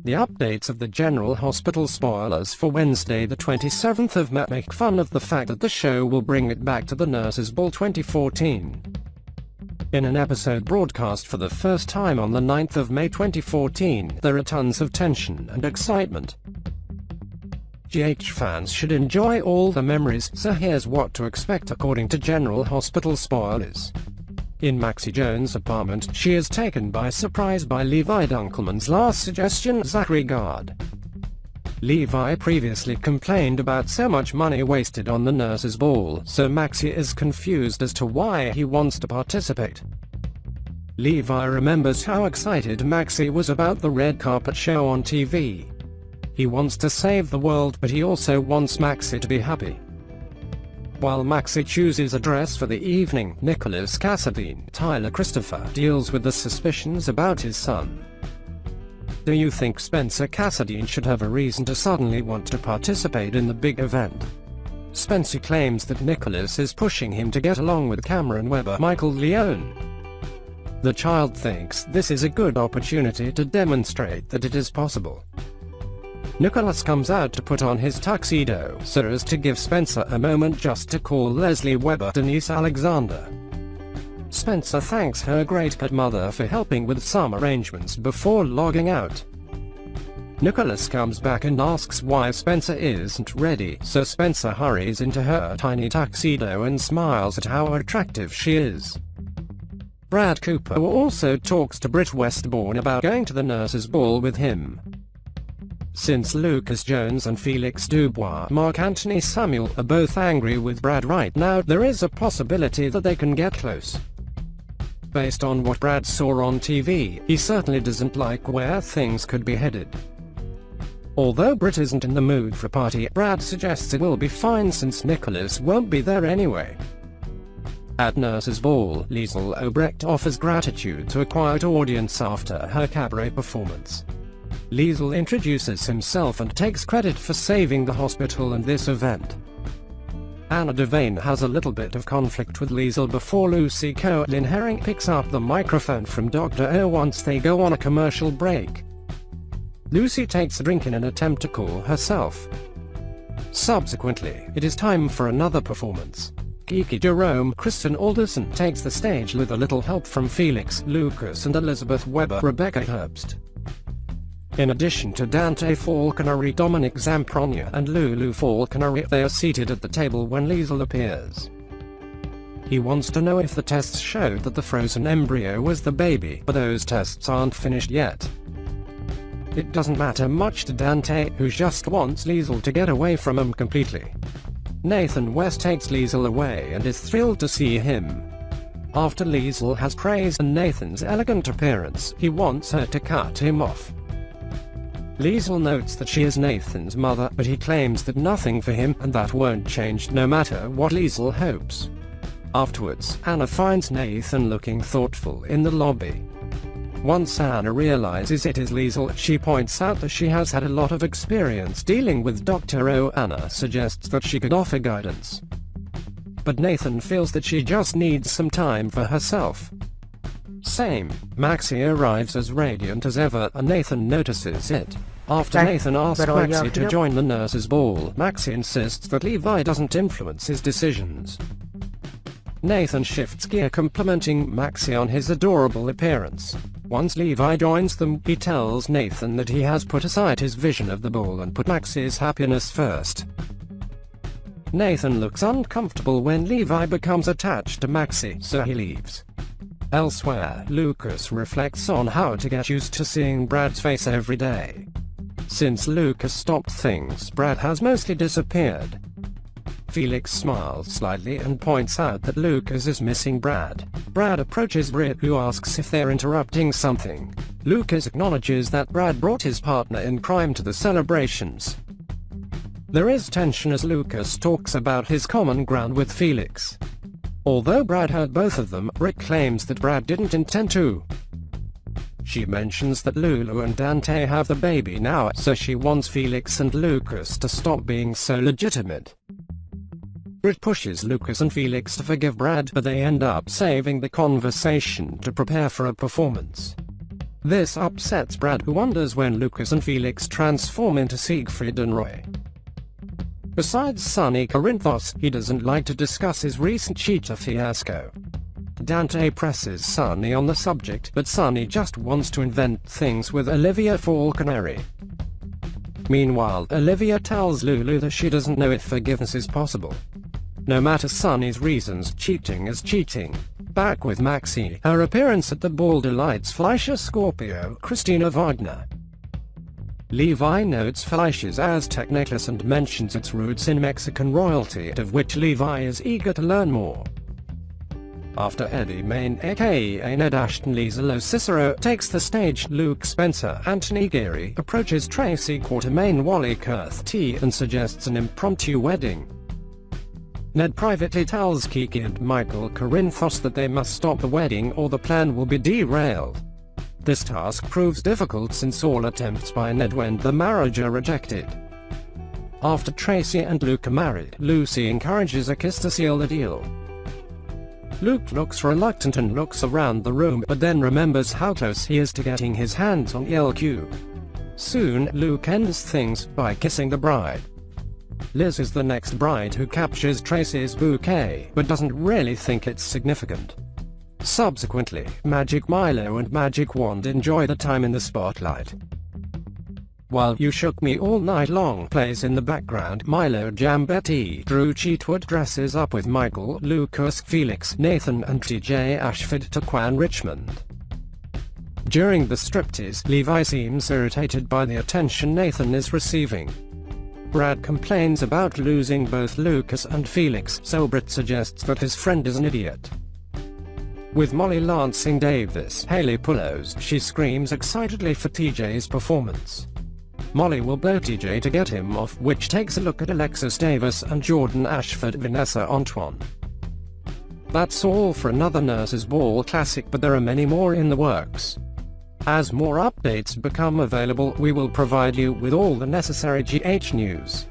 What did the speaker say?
The updates of the General Hospital spoilers for Wednesday the 27th of May make fun of the fact that the show will bring it back to the Nurses' Ball 2014. In an episode broadcast for the first time on the 9th of May 2014, there are tons of tension and excitement. GH fans should enjoy all the memories, so here's what to expect according to General Hospital spoilers. In Maxie Jones' apartment, she is taken by surprise by Levi Dunkelman's last suggestion, Zachary Gard. Levi previously complained about so much money wasted on the Nurses' Ball, so Maxie is confused as to why he wants to participate. Levi remembers how excited Maxie was about the red carpet show on TV. He wants to save the world, but he also wants Maxie to be happy. While Maxie chooses a dress for the evening, Nicholas Cassadine, Tyler Christopher, deals with the suspicions about his son. Do you think Spencer Cassadine should have a reason to suddenly want to participate in the big event? Spencer claims that Nicholas is pushing him to get along with Cameron Webber, Michael Leone. The child thinks this is a good opportunity to demonstrate that it is possible. Nicholas comes out to put on his tuxedo so as to give Spencer a moment just to call Leslie Webber Denise Alexander. Spencer thanks her great-grandmother for helping with some arrangements before logging out. Nicholas comes back and asks why Spencer isn't ready, so Spencer hurries into her tiny tuxedo and smiles at how attractive she is. Brad Cooper also talks to Britt Westbourne about going to the Nurses' Ball with him. Since Lucas Jones and Felix Dubois, Mark Anthony Samuel, are both angry with Brad right now, there is a possibility that they can get close. Based on what Brad saw on TV, he certainly doesn't like where things could be headed. Although Britt isn't in the mood for a party, Brad suggests it will be fine since Nicholas won't be there anyway. At Nurses' Ball, Liesl Obrecht offers gratitude to a quiet audience after her cabaret performance. Liesl introduces himself and takes credit for saving the hospital and this event. Anna Devane has a little bit of conflict with Liesl before Lucy Coatlin Herring picks up the microphone from Dr. O once they go on a commercial break. Lucy takes a drink in an attempt to cool herself. Subsequently, it is time for another performance. Kiki Jerome Kristen Alderson takes the stage with a little help from Felix, Lucas and Elizabeth Webber, Rebecca Herbst. In addition to Dante Falconeri, Dominic Zamprogna and Lulu Falconeri, they are seated at the table when Liesl appears. He wants to know if the tests showed that the frozen embryo was the baby, but those tests aren't finished yet. It doesn't matter much to Dante, who just wants Liesl to get away from him completely. Nathan West takes Liesl away and is thrilled to see him. After Liesl has praised Nathan's elegant appearance, he wants her to cut him off. Liesl notes that she is Nathan's mother, but he claims that nothing for him, and that won't change no matter what Liesl hopes. Afterwards, Anna finds Nathan looking thoughtful in the lobby. Once Anna realizes it is Liesl, she points out that she has had a lot of experience dealing with Dr. O. Anna suggests that she could offer guidance. But Nathan feels that she just needs some time for herself. Same. Maxie arrives as radiant as ever, and Nathan notices it. After Nathan asks Maxie to join the Nurses' Ball, Maxie insists that Levi doesn't influence his decisions. Nathan shifts gear, complimenting Maxie on his adorable appearance. Once Levi joins them, he tells Nathan that he has put aside his vision of the ball and put Maxie's happiness first. Nathan looks uncomfortable when Levi becomes attached to Maxie, so he leaves. Elsewhere, Lucas reflects on how to get used to seeing Brad's face every day. Since Lucas stopped things, Brad has mostly disappeared. Felix smiles slightly and points out that Lucas is missing Brad. Brad approaches Britt, who asks if they're interrupting something. Lucas acknowledges that Brad brought his partner in crime to the celebrations. There is tension as Lucas talks about his common ground with Felix. Although Brad heard both of them, Britt claims that Brad didn't intend to. She mentions that Lulu and Dante have the baby now, so she wants Felix and Lucas to stop being so legitimate. Britt pushes Lucas and Felix to forgive Brad, but they end up saving the conversation to prepare for a performance. This upsets Brad, who wonders when Lucas and Felix transform into Siegfried and Roy. Besides Sonny Corinthos, he doesn't like to discuss his recent cheetah fiasco. Dante presses Sonny on the subject, but Sonny just wants to invent things with Olivia Falconeri. Meanwhile, Olivia tells Lulu that she doesn't know if forgiveness is possible. No matter Sonny's reasons, cheating is cheating. Back with Maxie, her appearance at the ball delights Fleischer Scorpio Christina Wagner. Levi notes Fleischer's Aztec necklace and mentions its roots in Mexican royalty, of which Levi is eager to learn more. After Eddie Main aka Ned Ashton Lizalo Cicero takes the stage, Luke Spencer Anthony Geary approaches Tracy Quartermain Wally Kurth T and suggests an impromptu wedding. Ned privately tells Kiki and Michael Corinthos that they must stop the wedding or the plan will be derailed. This task proves difficult since all attempts by Ned when the marriage are rejected. After Tracy and Luke are married, Lucy encourages a kiss to seal the deal. Luke looks reluctant and looks around the room, but then remembers how close he is to getting his hands on the LQ. Soon, Luke ends things by kissing the bride. Liz is the next bride who captures Tracy's bouquet, but doesn't really think it's significant. Subsequently, Magic Milo and Magic Wand enjoy the time in the spotlight. While You Shook Me All Night Long plays in the background, Milo Jambetti Drew Cheatwood dresses up with Michael, Lucas, Felix, Nathan and TJ Ashford to Quan Richmond. During the striptease, Levi seems irritated by the attention Nathan is receiving. Brad complains about losing both Lucas and Felix, so Britt suggests that his friend is an idiot. With Molly lancing Davis, Haley pullos, she screams excitedly for TJ's performance. Molly will blow TJ to get him off, which takes a look at Alexis Davis and Jordan Ashford Vanessa Antoine. That's all for another Nurses Ball classic, but there are many more in the works. As more updates become available, we will provide you with all the necessary GH news.